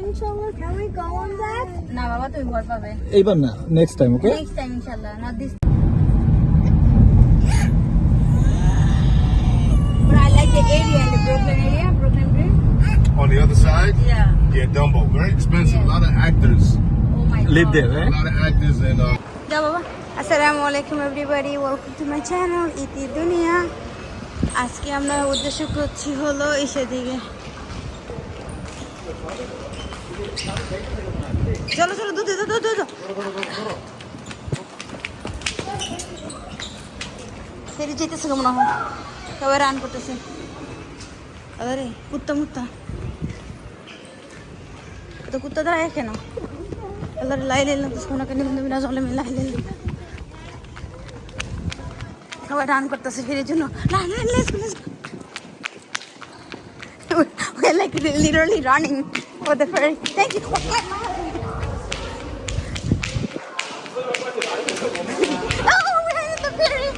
inshallah. Can we go on that? না বাবা তুমি ভয় পাবে এইবার না, নেক্সট টাইম, ওকে? নেক্সট টাইম ইনশাআল্লাহ not this but I like the area in the Brooklyn Bridge On the other side? yeah Dumbo. Very expensive. Yeah. A lot of actors. oh my god Live there, A right? lot of actors and যাও বাবা আসসালামু আলাইকুম everybody welcome to my channel ইতি দুনিয়া আজকে আমরা উদ্দেশ্য করছি হলো এসে দিকে চলো চলো দুধ ফেরি যেতেছে মনে হয় সবাই রান করতেছে আরে কুত্তা মুত্তা তো কুত্তা দাঁড়ায় কেন আল্লাহ লাই লাই তো সোনা কেন তুমি না চলে আমি লাই লাই সবাই রান করতেছে ফেরির জন্য we're like literally running for the ferry. Thank you. Oh, we're in the ferry.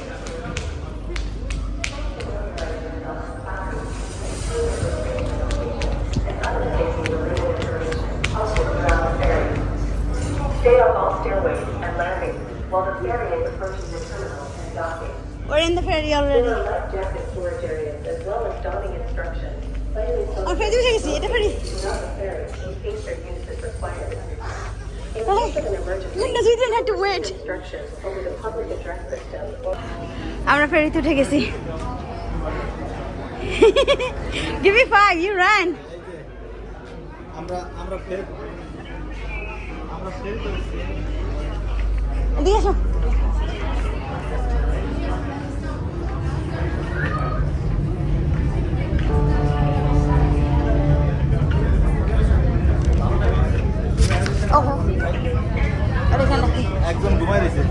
Stay on all stairways and landings while the ferry is approaching the terminal and docking. We're in the ferry There already. are life jacket storage areas as well as docking instructions. Oh, ferry উঠে গেছি এটা ferry. Not the ferry in case their use is required. In Oh, case of an emergency, goodness, we didn't have to wait. instructions over the public address system or আমরা ফেরিতে উঠে গেছি Give me 5, you run. আমরা ফের এদিকে এসো ওহো আরে এখানে কি একদম ঘুমাই দিয়েছে।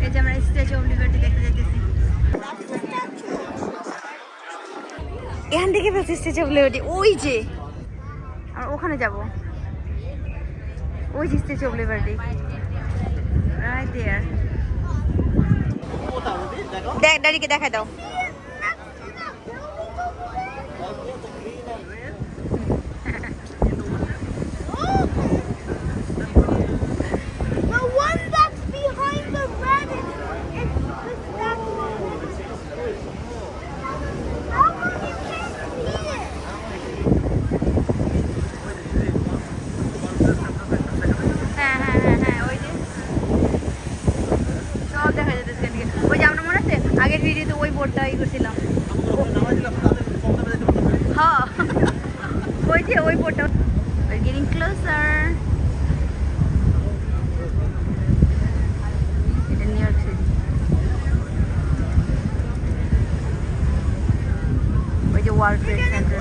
এই যে আমরা স্ট্যাচু অফ লিবার্টি দেখতে যাইতেছি এখান থেকে পেয়েছি স্ট্যাচু অফ লিবার্টি ওই যে আর ওখানে যাব ওই যে স্ট্যাচু অফ লিবার্টি রাইট দেয়ার দেখ দাঁড়িয়ে দেখাই দাও The one that's behind the red is that one. How come you can't see it? হ্যাঁ ওই যে সব দেখা যেতেছে এদিকে ওই যে আমরা মনে আছে আগের ভিডিওতে ওই বোর্ডটা করছিলাম হ্যাঁ ওই যে ওই বোর্ডটা We're getting closer. এটা নিউ ইয়র্ক সিটি ওই যে world trade centre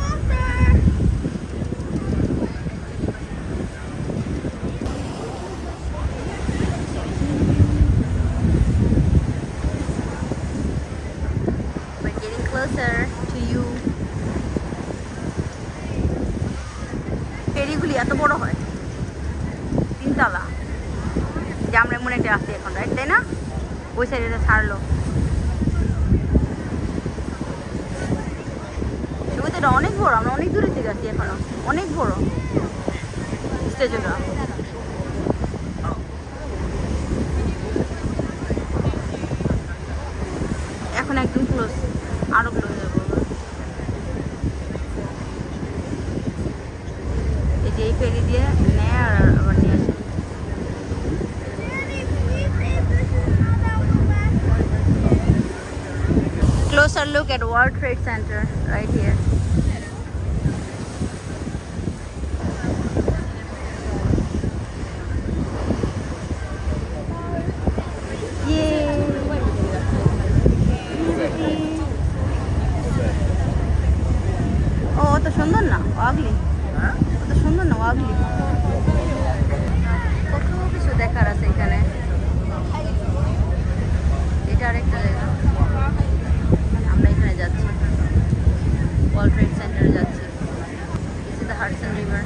We're getting closer to you. ফেরিগুলি এত বড় হয় তিনতলা যে আমরা মনে একটা আসছি এখন রাইট তাই না ওই সাইডে ছাড়লো এগুলো এটা অনেক বড় আমরা অনেক দূরে থেকে আছি এখনো অনেক বড় স্টেজটা এখন একদম ক্লোজ আরো ক্লোজ যাবো এই যে এই ফেরি দিয়ে নেয় আর আবার নিয়ে আসে Closer look at World Trade Center right here. ও অত সুন্দর না আগলি অত সুন্দর না আগলি কত কিছু দেখার আছে এখানে এটা আরেকটা জায়গা আমরা এখানে যাচ্ছি ওয়ার্ল্ড ট্রেড সেন্টারে যাচ্ছি this is the Hudson river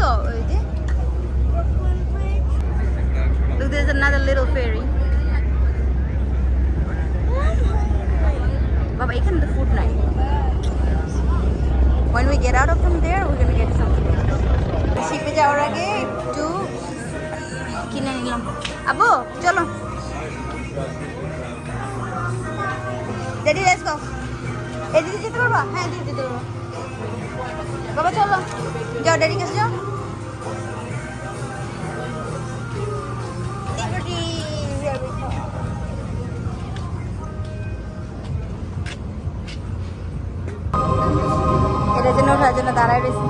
দেখছো ওই যে Brooklyn Bridge. look, there's another little ferry. বাবা এখানে তো ফুড নাই. When we get out of from there, we're gonna get something. শিপে যাওয়ার আগে একটু কিনে নিলাম. আবু চলো. Daddy let's go. এদিকে যেতে পারবা? হ্যাঁ এদিকে যেতে পারবা. বাবা চলো. যাও ড্যাডি কাছে যাও. Liberty. Here we go. এটার জন্য ওঠার জন্য দাঁড়ায় রয়েছি.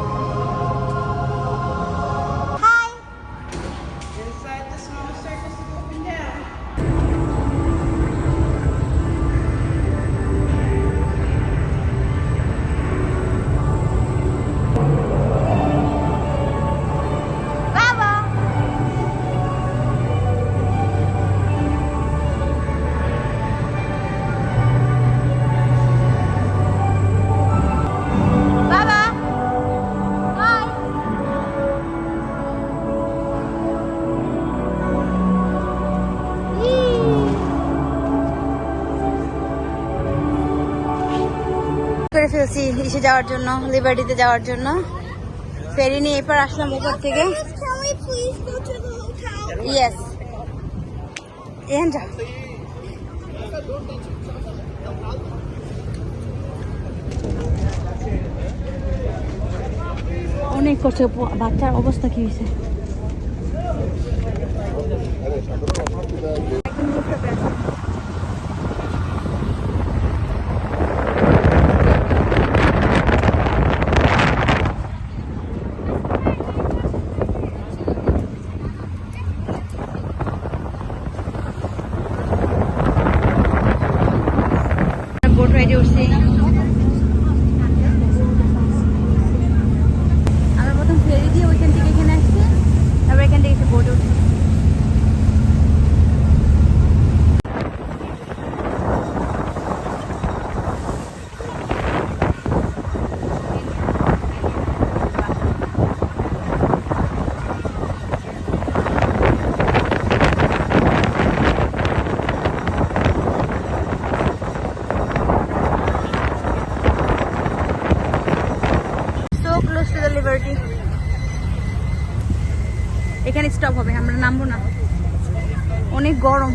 Inside the small circus is up and down. বাবা বাবা হাই করে ফেলছি ইসে যাওয়ার জন্য, লিবার্টিতে যাওয়ার জন্য. ফেরি নিয়ে এরপর আসলাম উপর থেকে. Can we please go to the hotel? Yes and অনেক কষ্ট. বাচ্চার অবস্থা কি হয়েছে? বোট রাইডে উঠছি. আমরা প্রথম ফেরি দিয়ে ওইখান থেকে এখানে আসছি, তারপর এখান থেকে বোট উঠছি. So close to the Liberty. এখানে স্টপ হবে, আমরা নামবো না, অনেক গরম.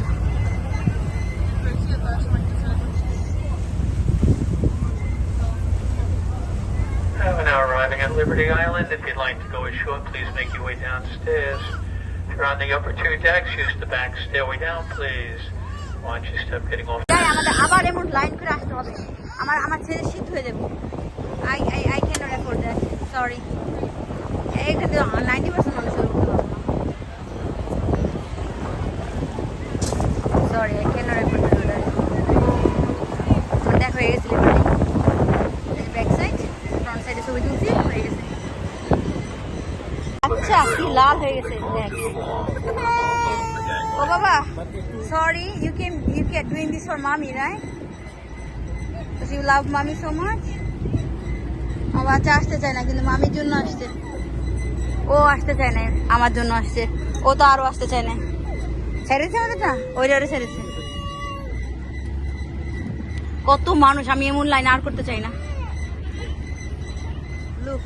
We're now arriving at Liberty Island. If you'd like to go ashore, please make your way downstairs. If you're on the upper two decks, use the back stairway down, please. Watch your step getting off. আমাদের আবার এমন line করে আসতে হবে. আমার ছেলে শীত হয়ে যাবে. I cannot afford that. Sorry. এখানে 90% মানুষ উঠতে পারবো না. Sorry, I cannot afford to do that. আমার দেখা হয়ে গেছে লিবার্টি. ব্যাক সাইড, ফ্রন্ট সাইডে ছবি তুলছি, হয়ে গেছে. আচ্ছা কি লাল হয়ে গেছে দেখ. ও বাবা, sorry, you kept doing this for mommy, right? Because you love mommy so much. আমার বাচ্চা আসতে চায় না, কিন্তু মামির জন্য আসছে. ও আসতে চায় না, আমার জন্য আসছে. ও তো আরো আসতে চায় না. ছেড়েছে আমাদেরটা, ওইটা ছেড়েছে. কত মানুষ, আমি এমন লাইন আর করতে চাই না. Look,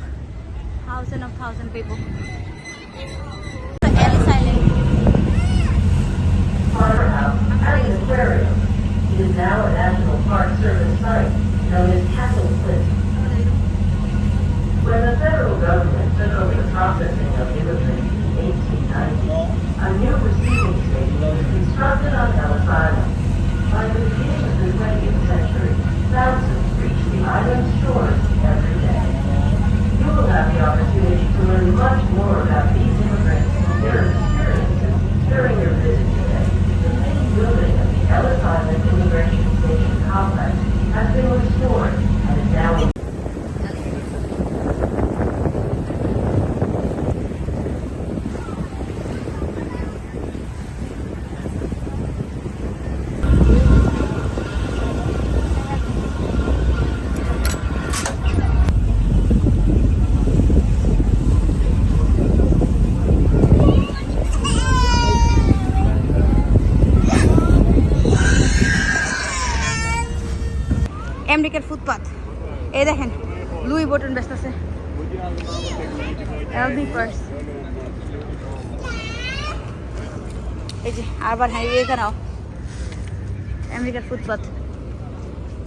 thousands of people. Ellis Island. Harbour House has an aquarium. It is now a National Park Service site known as Castle Cliff. When the federal government took over the processing of immigrants in the 1890s, a new receiving station was constructed on Ellis Island. By the beginning of the 20th century, thousands reached the island's shores every day. You will have the opportunity to learn much more about these immigrants and their experiences during your visit today. The main building of the Ellis Island Immigration Station complex has been restored and is now in আমেরিকার footpath. এই দেখেন Luis button ব্যস্ত আছে, LB purse. এই যে urban highway এখানেও আমেরিকার footpath.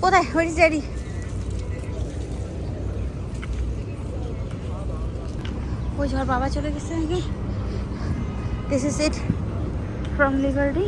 কোথায় হোয়াট ইজ ড্যাডি? ওই যে ওর বাবা চলে গেছে নাকি। This is it from liberty.